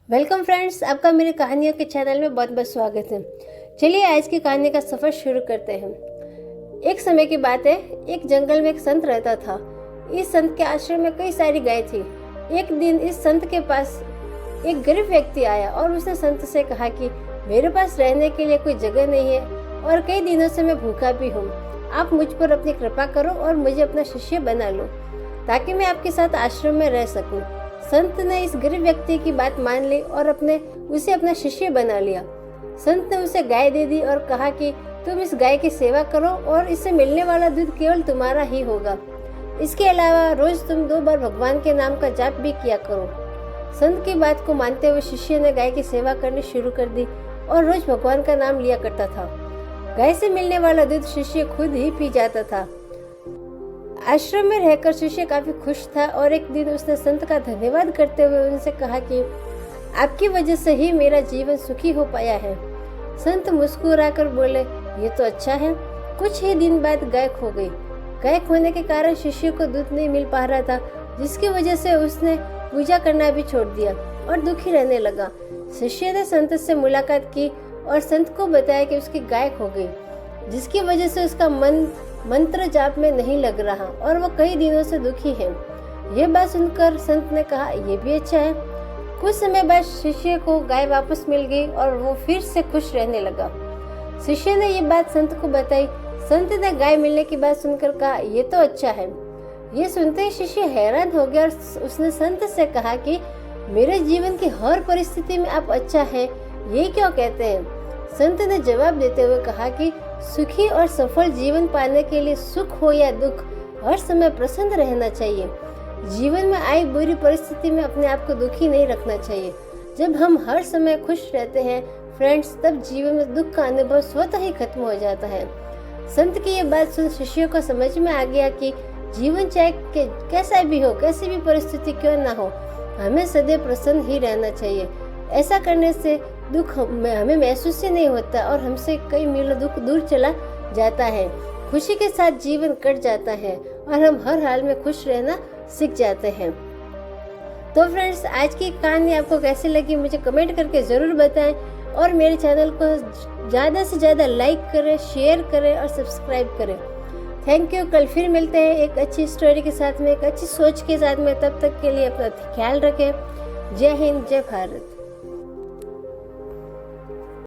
Welcome friends, आपका मेरे कहानियों के चैनल में बहुत बहुत स्वागत है। चलिए आज की कहानी का सफ़र शुरू करते हैं। एक समय की बात है, एक जंगल में एक संत रहता था। इस संत के आश्रम में कई सारी गाय थी। एक दिन इस संत के पास एक गरीब व्यक्ति आया और उसने संत से कहा कि मेरे पास रहने के लिए कोई जगह नहीं है और कई दिनों से मैं भूखा भी हूँ। आप मुझ पर अपनी कृपा करो और मुझे अपना शिष्य बना लो ताकि मैं आपके साथ आश्रम में रह सकूं। संत ने इस गरीब व्यक्ति की बात मान ली और उसे अपना शिष्य बना लिया। संत ने उसे गाय दे दी और कहा कि तुम इस गाय की सेवा करो और इससे मिलने वाला दूध केवल तुम्हारा ही होगा। इसके अलावा रोज तुम 2 बार भगवान के नाम का जाप भी किया करो। संत की बात को मानते हुए शिष्य ने गाय की सेवा करनी शुरू कर दी और रोज भगवान का नाम लिया करता था। गाय से मिलने वाला दूध शिष्य खुद ही पी जाता था। आश्रम में रहकर शिष्य काफी खुश था और एक दिन उसने संत का धन्यवाद करते हुए उनसे कहा कि आपकी वजह से ही मेरा जीवन सुखी हो पाया है। संत मुस्कुराकर बोले, ये तो अच्छा है। कुछ ही दिन बाद गाय खो गई। गाय खोने के कारण शिष्य को दूध नहीं मिल पा रहा था, जिसकी वजह से उसने पूजा करना भी छोड़ दिया और दुखी रहने लगा। शिष्य ने संत से मुलाकात की और संत को बताया कि उसकी गाय खो गई, जिसकी वजह से उसका मन मंत्र जाप में नहीं लग रहा और वो कई दिनों से दुखी है। ये बात सुनकर संत ने कहा, ये भी अच्छा है। कुछ समय बाद शिष्य को गाय वापस मिल गई और वो फिर से खुश रहने लगा। शिष्य ने ये बात संत को बताई। संत ने गाय मिलने की बात सुनकर कहा, ये तो अच्छा है। ये सुनते ही शिष्य हैरान हो गया और उसने संत से कहा कि मेरे जीवन की हर परिस्थिति में आप अच्छा है, ये क्यों कहते हैं? संत ने जवाब देते हुए कहा कि सुखी और सफल जीवन पाने के लिए सुख हो या दुख, हर समय प्रसन्न रहना चाहिए। जीवन में आई बुरी परिस्थिति में अपने आप को दुखी नहीं रखना चाहिए। जब हम हर समय खुश रहते हैं फ्रेंड्स, तब जीवन में दुख का अनुभव स्वतः ही खत्म हो जाता है। संत की ये बात सुन शिष्यों को समझ में आ गया कि जीवन चाहे कैसा भी हो, कैसी भी परिस्थिति क्यों ना हो, हमें सदैव प्रसन्न ही रहना चाहिए। ऐसा करने से दुख हमें महसूस ही नहीं होता और हमसे कई मीलों दुख दूर चला जाता है। खुशी के साथ जीवन कट जाता है और हम हर हाल में खुश रहना सीख जाते हैं। तो फ्रेंड्स, आज की कहानी आपको कैसी लगी मुझे कमेंट करके ज़रूर बताएं और मेरे चैनल को ज़्यादा से ज़्यादा लाइक करें, शेयर करें और सब्सक्राइब करें। Thank you. कल फिर मिलते हैं एक अच्छी स्टोरी के साथ में, एक अच्छी सोच के साथ में। तब तक के लिए अपना ख्याल रखें। जय हिंद, जय भारत।